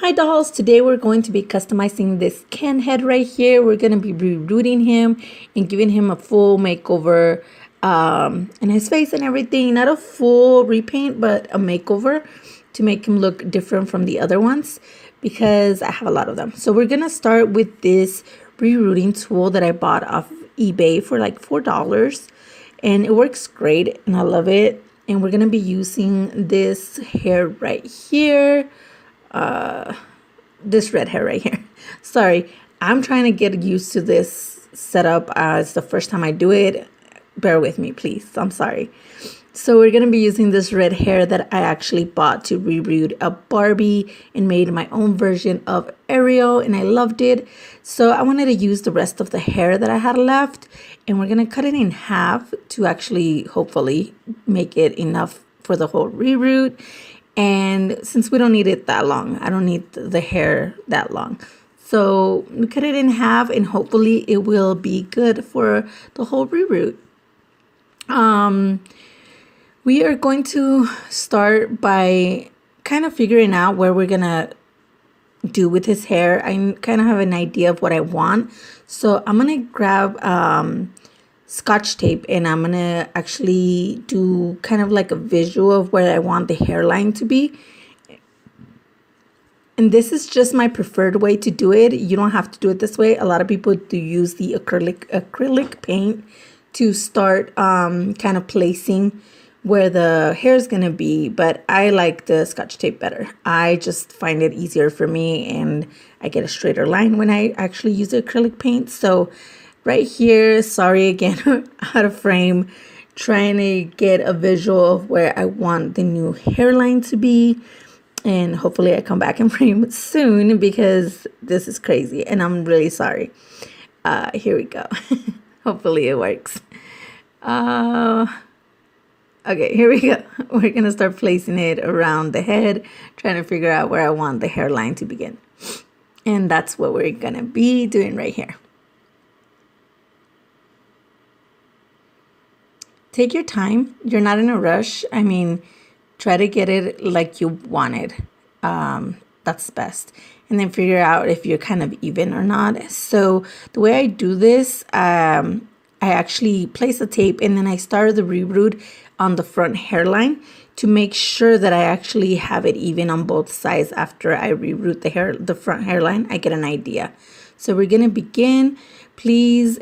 Hi dolls, today we're going to be customizing this Ken head right here. We're going to be rerooting him and giving him a full makeover in his face and everything. Not a full repaint, but a makeover to make him look different from the other ones because I have a lot of them. So we're going to start with this rerooting tool that I bought off eBay for like $4. And it works great and I love it. And we're going to be using this hair right here. This red hair right here. Sorry, I'm trying to get used to this setup. It's the first time I do it. Bear with me, please. I'm sorry. So we're going to be using this red hair that I actually bought to reroot a Barbie and made my own version of Ariel, and I loved it. So I wanted to use the rest of the hair that I had left, and we're going to cut it in half to actually hopefully make it enough for the whole reroot. And since we don't need it that long, I don't need the hair that long. So we cut it in half and hopefully it will be good for the whole reroot. We are going to start by kind of figuring out where we're going to do with his hair. I kind of have an idea of what I want. So I'm going to grab Scotch tape and I'm gonna actually do kind of like a visual of where I want the hairline to be. And this is just my preferred way to do it. You don't have to do it this way. A lot of people do use the acrylic paint to start kind of placing where the hair is gonna be, but I like the Scotch tape better. I just find it easier for me and I get a straighter line when I actually use the acrylic paint. So right here, sorry again, out of frame, trying to get a visual of where I want the new hairline to be. And hopefully I come back in frame soon because this is crazy and I'm really sorry. Here we go. Hopefully it works. Okay, here we go. We're going to start placing it around the head, trying to figure out where I want the hairline to begin. And that's what we're going to be doing right here. Take your time. You're not in a rush. I mean, try to get it like you want it. That's best. And then figure out if you're kind of even or not. So the way I do this, I actually place the tape and then I start the reroot on the front hairline to make sure that I actually have it even on both sides. After I reroot the front hairline, I get an idea. So we're going to begin. Please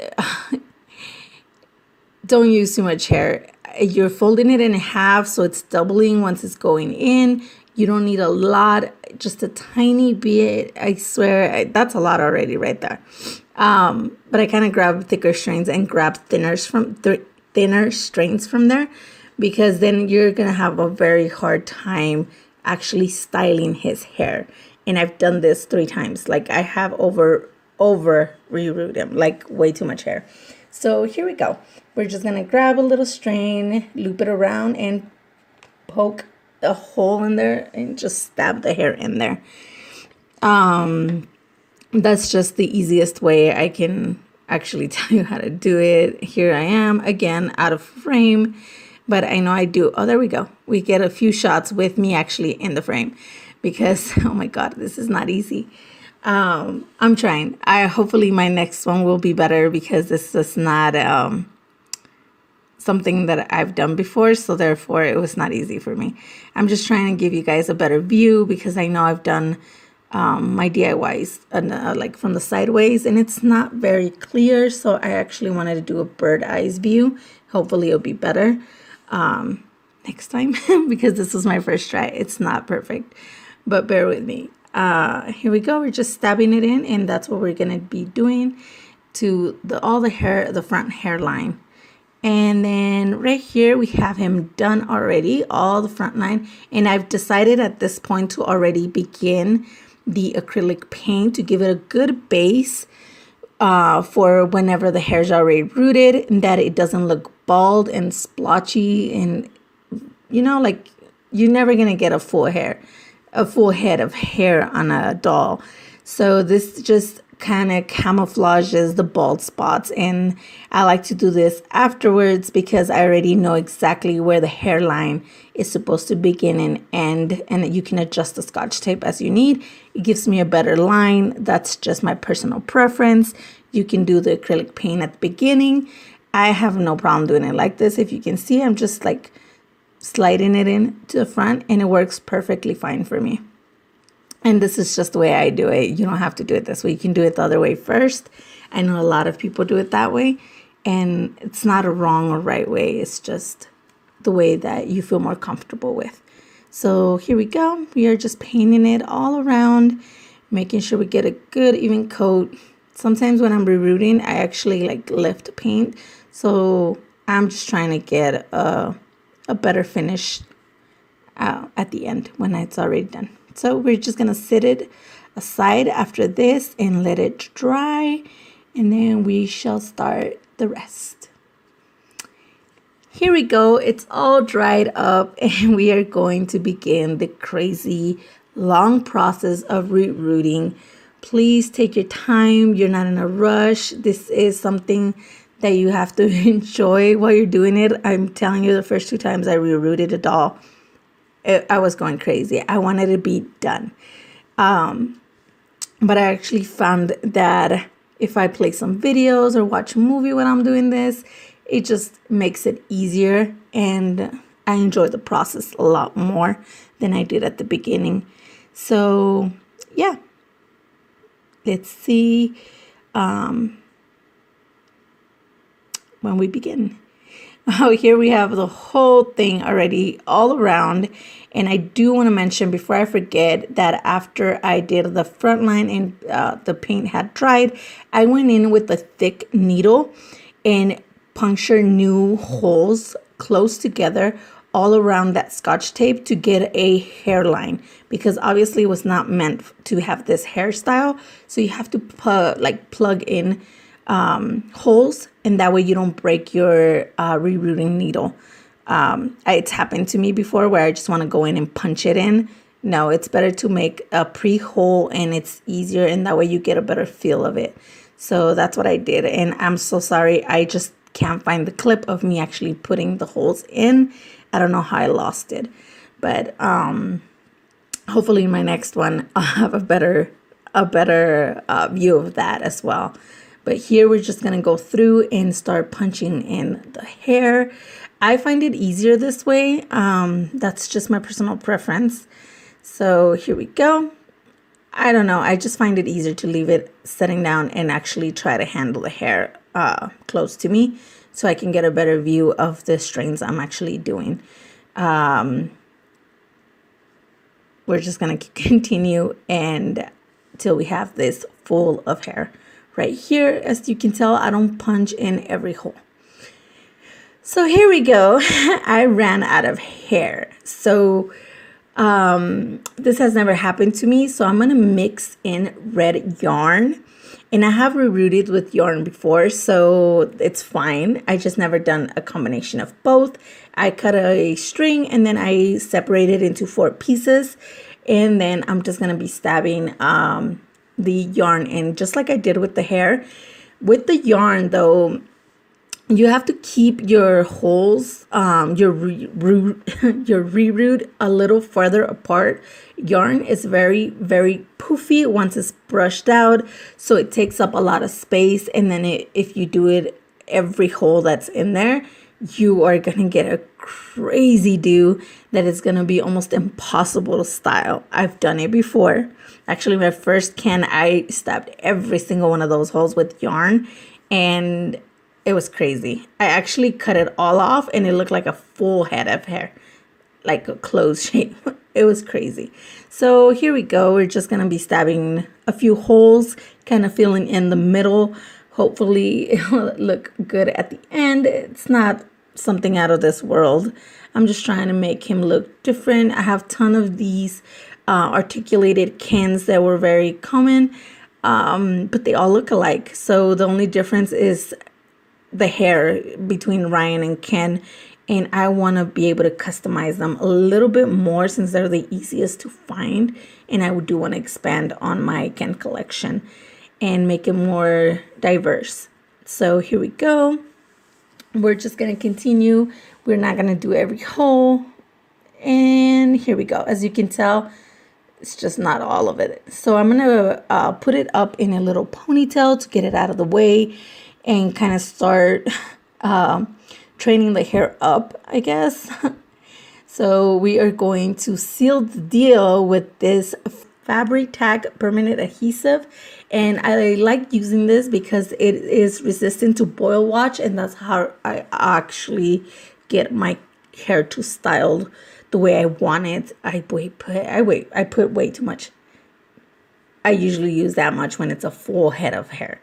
don't use too much hair. You're folding it in half, so it's doubling once it's going in. You don't need a lot, just a tiny bit. I swear, that's a lot already right there. But I kind of grab thicker strands and grab thinner strands from there, because then you're going to have a very hard time actually styling his hair. And I've done this 3 times. Like I have over reroot him, like way too much hair. So here we go. We're just going to grab a little strain, loop it around, and poke a hole in there and just stab the hair in there. That's just the easiest way I can actually tell you how to do it. Here I am, again, out of frame. But I know I do. Oh, there we go. We get a few shots with me actually in the frame because, oh my God, this is not easy. I'm trying. Hopefully my next one will be better because this is not something that I've done before, so therefore it was not easy for me. I'm just trying to give you guys a better view because I know I've done my DIYs like from the sideways and it's not very clear, so I actually wanted to do a bird eyes view. Hopefully it'll be better next time because this was my first try. It's not perfect, but bear with me. Here we go. We're just stabbing it in, and that's what we're gonna be doing to all the hair, the front hairline. And then right here we have him done already, all the front line. And I've decided at this point to already begin the acrylic paint to give it a good base for whenever the hair's already rooted, and that it doesn't look bald and splotchy, and you know, like you're never gonna get a full head of hair on a doll. So this just kind of camouflages the bald spots, and I like to do this afterwards because I already know exactly where the hairline is supposed to begin and end, and you can adjust the Scotch tape as you need. It gives me a better line. That's just my personal preference. You can do the acrylic paint at the beginning. I have no problem doing it like this. If you can see, I'm just like sliding it in to the front, and it works perfectly fine for me. And this is just the way I do it. You don't have to do it this way. You can do it the other way first. I know a lot of people do it that way, and it's not a wrong or right way. It's just the way that you feel more comfortable with. So here we go. We are just painting it all around, making sure we get a good even coat. Sometimes when I'm rerooting, I actually like lift paint. So I'm just trying to get a better finish at the end when it's already done. So we're just going to sit it aside after this and let it dry, and then we shall start the rest. Here we go. It's all dried up, and we are going to begin the crazy long process of rerooting. Please take your time. You're not in a rush. This is something that you have to enjoy while you're doing it. I'm telling you, the first 2 times I rerooted a doll, I was going crazy. I wanted to be done. But I actually found that if I play some videos or watch a movie when I'm doing this, it just makes it easier, and I enjoy the process a lot more than I did at the beginning. So yeah, let's see when we begin. Oh, here we have the whole thing already all around. And I do want to mention before I forget that after I did the front line and the paint had dried, I went in with a thick needle and punctured new holes close together all around that Scotch tape to get a hairline, because obviously it was not meant to have this hairstyle. So you have to plug in holes, and that way you don't break your rerooting needle. It's happened to me before where I just want to go in and punch it in. No, it's better to make a pre-hole, and it's easier, and that way you get a better feel of it. So that's what I did, and I'm so sorry. I just can't find the clip of me actually putting the holes in. I don't know how I lost it, but hopefully in my next one I'll have a better view of that as well. But here we're just going to go through and start punching in the hair. I find it easier this way. That's just my personal preference. So here we go. I don't know. I just find it easier to leave it sitting down and actually try to handle the hair close to me, so I can get a better view of the strains I'm actually doing. We're just going to continue until we have this full of hair. Right here, as you can tell, I don't punch in every hole. So here we go. I ran out of hair. So this has never happened to me. So I'm going to mix in red yarn. And I have rerooted with yarn before, so it's fine. I just never done a combination of both. I cut a string, and then I separate it into 4 pieces. And then I'm just going to be stabbing the yarn in, just like I did with the hair. With the yarn though, you have to keep your holes, your reroot a little further apart. Yarn is very, very poofy once it's brushed out, so it takes up a lot of space. And then if you do it every hole that's in there, you are gonna get a crazy do that is gonna be almost impossible to style. I've done it before. Actually, my first can, I stabbed every single one of those holes with yarn, and it was crazy. I actually cut it all off, and it looked like a full head of hair, like a closed shape. It was crazy. So here we go. We're just gonna be stabbing a few holes, kind of filling in the middle. Hopefully it will look good at the end. It's not something out of this world. I'm just trying to make him look different. I have a ton of these articulated cans that were very common, but they all look alike. So the only difference is the hair between Ryan and Ken, and I want to be able to customize them a little bit more since they're the easiest to find, and I do want to expand on my Ken collection. and make it more diverse. So here we go. We're just going to continue. We're not going to do every hole. And here we go. As you can tell, it's just not all of it. So I'm going to put it up in a little ponytail to get it out of the way and kind of start training the hair up, I guess. So we are going to seal the deal with this fabric tag permanent adhesive, and I like using this because it is resistant to boil wash, and that's how I actually get my hair to style the way I want it. I put way too much. I usually use that much when it's a full head of hair.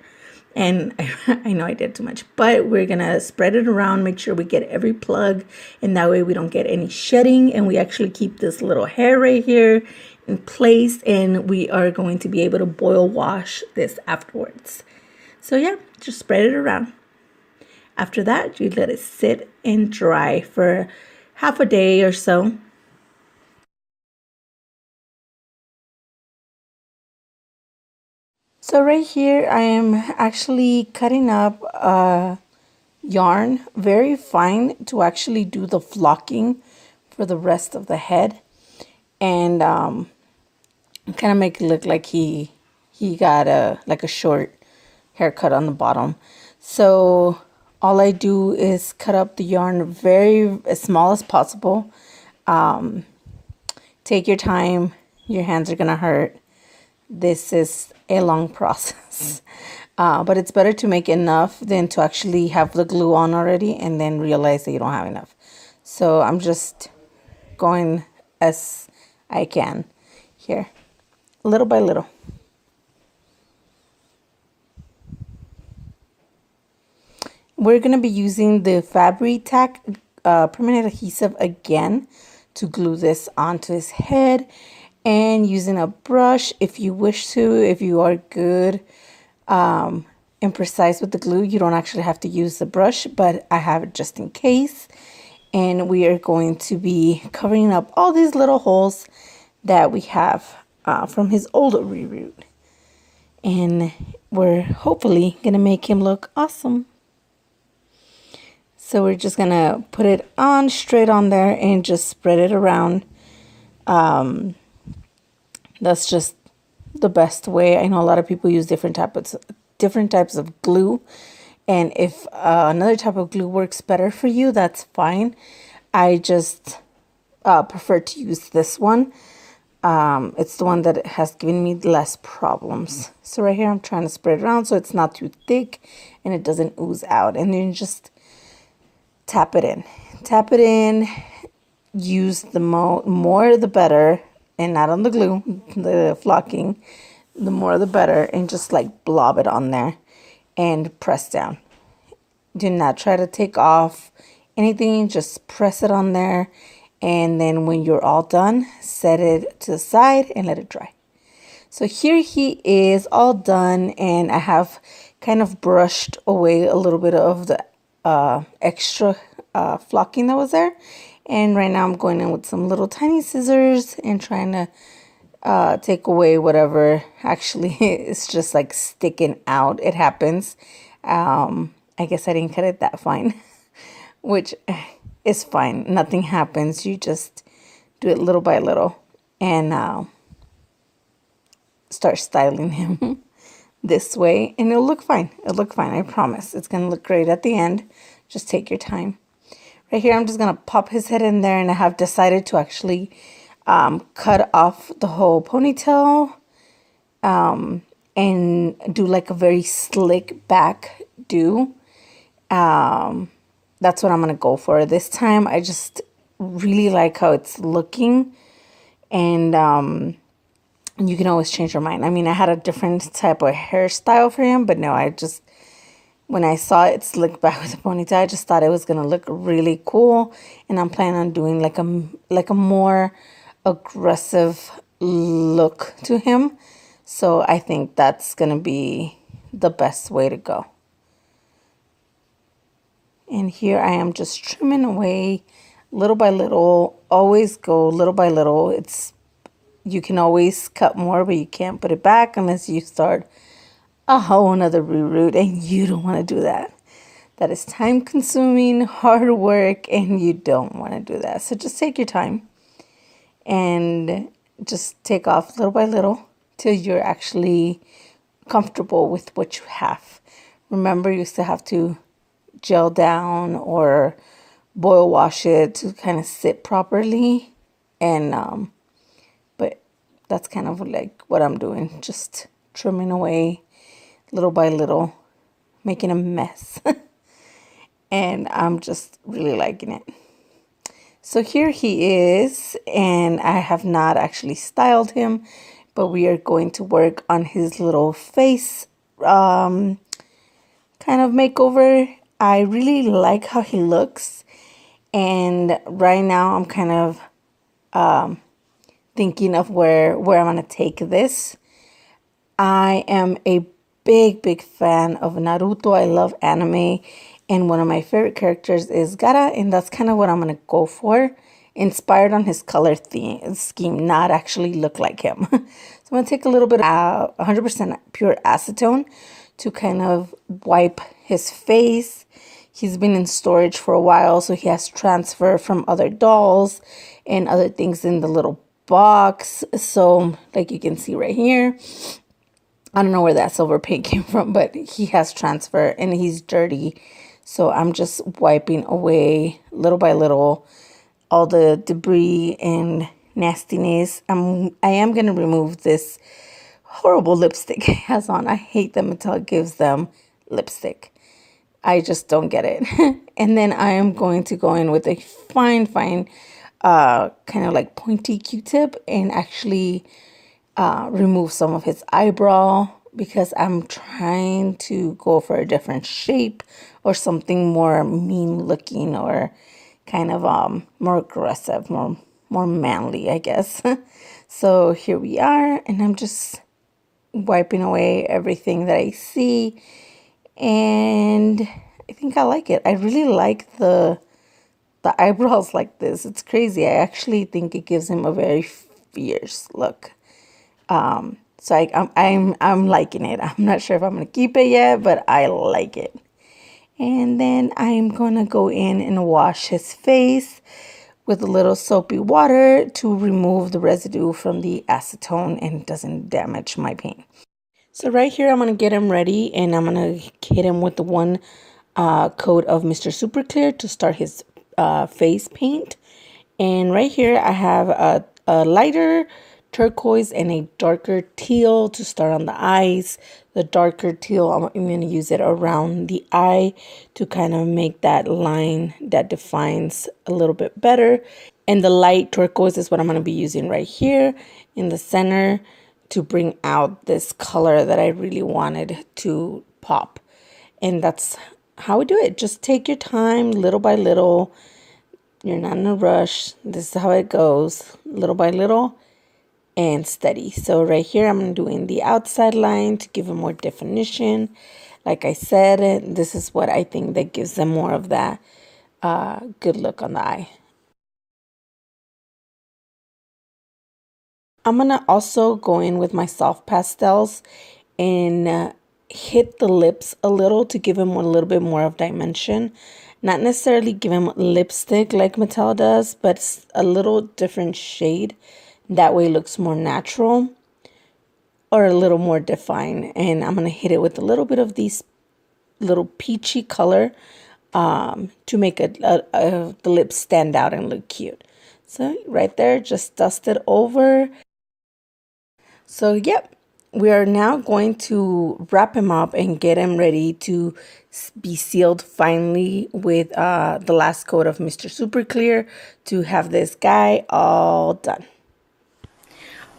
And I know I did too much, but we're going to spread it around, make sure we get every plug, and that way we don't get any shedding, and we actually keep this little hair right here in place, and we are going to be able to boil wash this afterwards. So yeah, just spread it around. After that, you let it sit and dry for half a day or so. So right here, I am actually cutting up yarn very fine to actually do the flocking for the rest of the head, and kind of make it look like he got a short haircut on the bottom. So all I do is cut up the yarn very as small as possible. Take your time. Your hands are gonna hurt. This is a long process. But it's better to make enough than to actually have the glue on already and then realize that you don't have enough. So I'm just going as I can here, little by little. We're going to be using the fabric tack permanent adhesive again to glue this onto his head, and using a brush if you wish to. If you are good and precise with the glue, you don't actually have to use the brush, but I have it just in case. And we are going to be covering up all these little holes that we have from his old reroute, and we're hopefully gonna make him look awesome. So we're just gonna put it on straight on there and just spread it around. That's just the best way. I know a lot of people use different types of glue, and if another type of glue works better for you, that's fine. I just prefer to use this one. It's the one that has given me less problems. So right here I'm trying to spread it around so it's not too thick and it doesn't ooze out, and then just tap it in. Use the more the better, and not on the glue, the flocking. The more the better, and just like blob it on there and press down. Do not try to take off anything, just press it on there, and then when you're all done, set it to the side and let it dry. So here he is all done, and I have kind of brushed away a little bit of the extra flocking that was there. And right now I'm going in with some little tiny scissors and trying to take away whatever actually is just like sticking out. It happens. I guess I didn't cut it that fine, which is fine. Nothing happens. You just do it little by little and start styling him this way, and it'll look fine. It'll look fine. I promise. It's going to look great at the end. Just take your time. Right here, I'm just going to pop his head in there, and I have decided to actually cut off the whole ponytail and do like a very slick back do. That's what I'm going to go for this time. I just really like how it's looking, and you can always change your mind. I mean, I had a different type of hairstyle for him, but no, when I saw it slick back with a ponytail, I just thought it was going to look really cool. And I'm planning on doing like a more aggressive look to him. So I think that's going to be the best way to go. And here I am just trimming away little by little. Always go little by little. You can always cut more, but you can't put it back unless you start a whole nother reroute, and you don't want to do that. That is time consuming, hard work, and you don't want to do that. So just take your time and just take off little by little till you're actually comfortable with what you have. Remember, you still have to gel down or boil wash it to kind of sit properly. And but that's kind of like what I'm doing, just trimming away little by little, making a mess. And I'm just really liking it. So here he is, and I have not actually styled him, but we are going to work on his little face kind of makeover. I really like how he looks, and right now I'm kind of thinking of where I'm going to take this. I am a big fan of Naruto. I love anime, and one of my favorite characters is Gaara, and that's kind of what I'm going to go for. Inspired on his color scheme, not actually look like him. So I'm going to take a little bit of 100% pure acetone to kind of wipe his face. He's been in storage for a while, so he has transfer from other dolls and other things in the little box. So like you can see right here, I don't know where that silver paint came from, but he has transfer and he's dirty. So I'm just wiping away little by little all the debris and nastiness. I am going to remove this horrible lipstick he has on. I hate that Mattel gives them lipstick. I just don't get it. And then I am going to go in with a fine kind of like pointy Q-tip and actually remove some of his eyebrow, because I'm trying to go for a different shape or something more mean looking, or kind of more aggressive, more manly, I guess. So here we are, and I'm just wiping away everything that I see, and I think I like it. I really like the eyebrows like this. It's crazy. I actually think it gives him a very fierce look. So I'm liking it. I'm not sure if I'm gonna keep it yet, but I like it. And then I'm gonna go in and wash his face with a little soapy water to remove the residue from the acetone and it doesn't damage my paint. So right here, I'm gonna get him ready, and I'm gonna hit him with the one coat of Mr. Super Clear to start his face paint. And right here, I have a lighter turquoise and a darker teal to start on the eyes. The darker teal, I'm going to use it around the eye to kind of make that line that defines a little bit better. And the light turquoise is what I'm going to be using right here in the center to bring out this color that I really wanted to pop. And that's how we do it. Just take your time, little by little. You're not in a rush. This is how it goes, little by little and steady. So right here, I'm doing the outside line to give them more definition. Like I said, this is what I think that gives them more of that good look on the eye. I'm going to also go in with my soft pastels and hit the lips a little to give them a little bit more of dimension. Not necessarily give them lipstick like Mattel does, but a little different shade. That way it looks more natural or a little more defined. And I'm going to hit it with a little bit of these little peachy color to make the lips stand out and look cute. So right there, just dust it over. So yep, we are now going to wrap him up and get him ready to be sealed finally with the last coat of Mr. Super Clear to have this guy all done.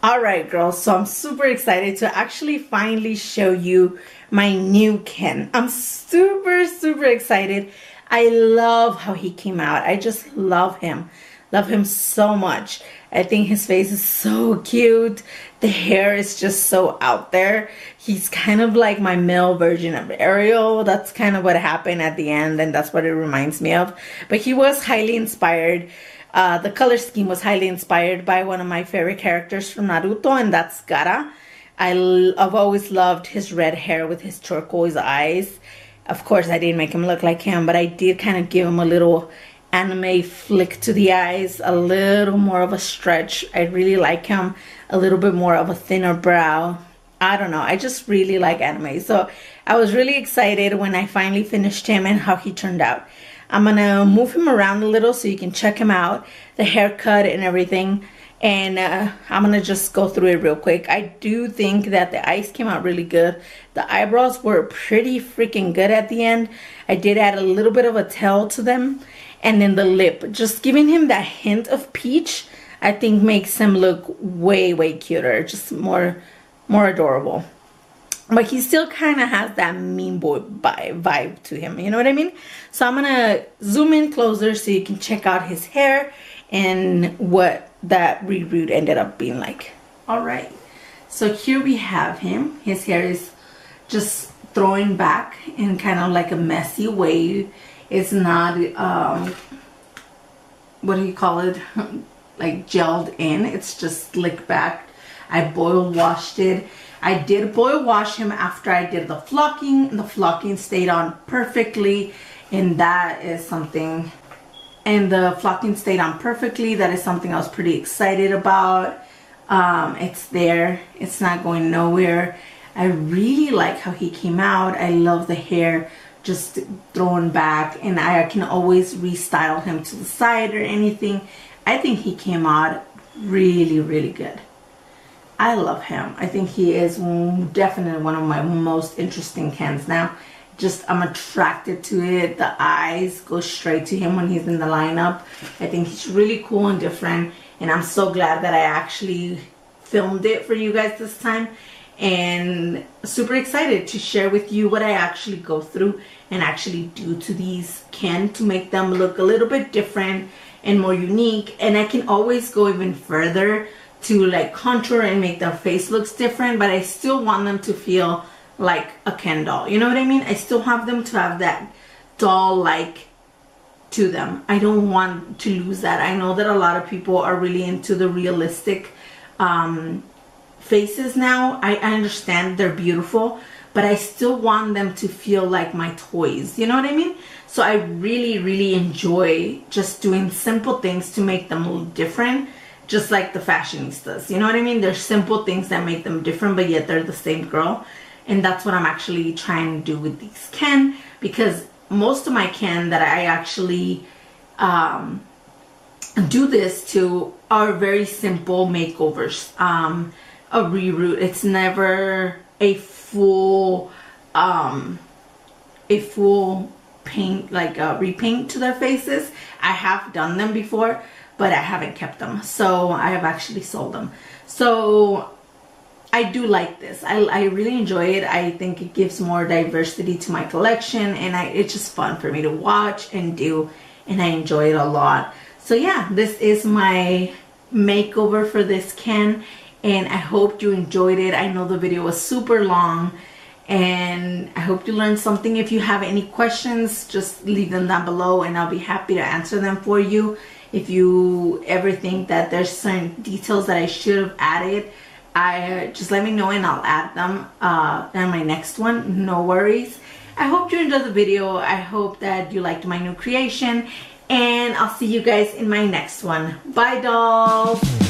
All right, girls, so I'm super excited to actually finally show you my new Ken. I'm super excited. I love how he came out. I just love him. Love him so much. I think his face is so cute. The hair is just so out there. He's kind of like my male version of Ariel. That's kind of what happened at the end, and that's what it reminds me of. But he was highly inspired. The color scheme was highly inspired by one of my favorite characters from Naruto, and that's Gaara. I've always loved his red hair with his turquoise eyes. Of course, I didn't make him look like him, but I did kind of give him a little anime flick to the eyes, a little more of a stretch. I really like him, a little bit more of a thinner brow. I don't know, I just really like anime. So I was really excited when I finally finished him and how he turned out. I'm gonna move him around a little so you can check him out, the haircut and everything. And I'm gonna just go through it real quick. I do think that the eyes came out really good. The eyebrows were pretty freaking good at the end. I did add a little bit of a tail to them. And then the lip, just giving him that hint of peach, I think makes him look way, way cuter. Just more adorable. But he still kind of has that mean boy vibe to him. You know what I mean? So I'm gonna zoom in closer so you can check out his hair and what that reroot ended up being like. All right, so here we have him. His hair is just throwing back in kind of like a messy way. It's not what do you call it, like gelled in. It's just slicked back. I boil washed it. I did boil wash him after I did the flocking, and the flocking stayed on perfectly, and that is something. And the flocking stayed on perfectly. That is something I was pretty excited about. It's there. It's not going nowhere. I really like how he came out. I love the hair just thrown back, and I can always restyle him to the side or anything. I think he came out really, really good. I love him. I think he is definitely one of my most interesting cans now. Just I'm attracted to it. The eyes go straight to him when he's in the lineup. I think he's really cool and different, and I'm so glad that I actually filmed it for you guys this time, and super excited to share with you what I actually go through and actually do to these cans to make them look a little bit different and more unique. And I can always go even further to like contour and make their face looks different, but I still want them to feel like a Ken doll. You know what I mean? I still have them to have that doll-like to them. I don't want to lose that. I know that a lot of people are really into the realistic faces now. I understand they're beautiful, but I still want them to feel like my toys. You know what I mean? So I really, really enjoy just doing simple things to make them look different, just like the fashionistas. You know what I mean? There's simple things that make them different, but yet they're the same girl. And that's what I'm actually trying to do with these Ken, because most of my Ken that I actually do this to are very simple makeovers, a reroot. It's never a full paint, like a repaint to their faces. I have done them before, but I haven't kept them, so I have actually sold them. So I do like this. I really enjoy it. I think it gives more diversity to my collection, and it's just fun for me to watch and do, and I enjoy it a lot. So yeah, this is my makeover for this Ken, and I hope you enjoyed it. I know the video was super long, and I hope you learned something. If you have any questions, just leave them down below, and I'll be happy to answer them for you. If you ever think that there's certain details that I should have added, just let me know and I'll add them in my next one. No worries. I hope you enjoyed the video. I hope that you liked my new creation, and I'll see you guys in my next one. Bye, dolls.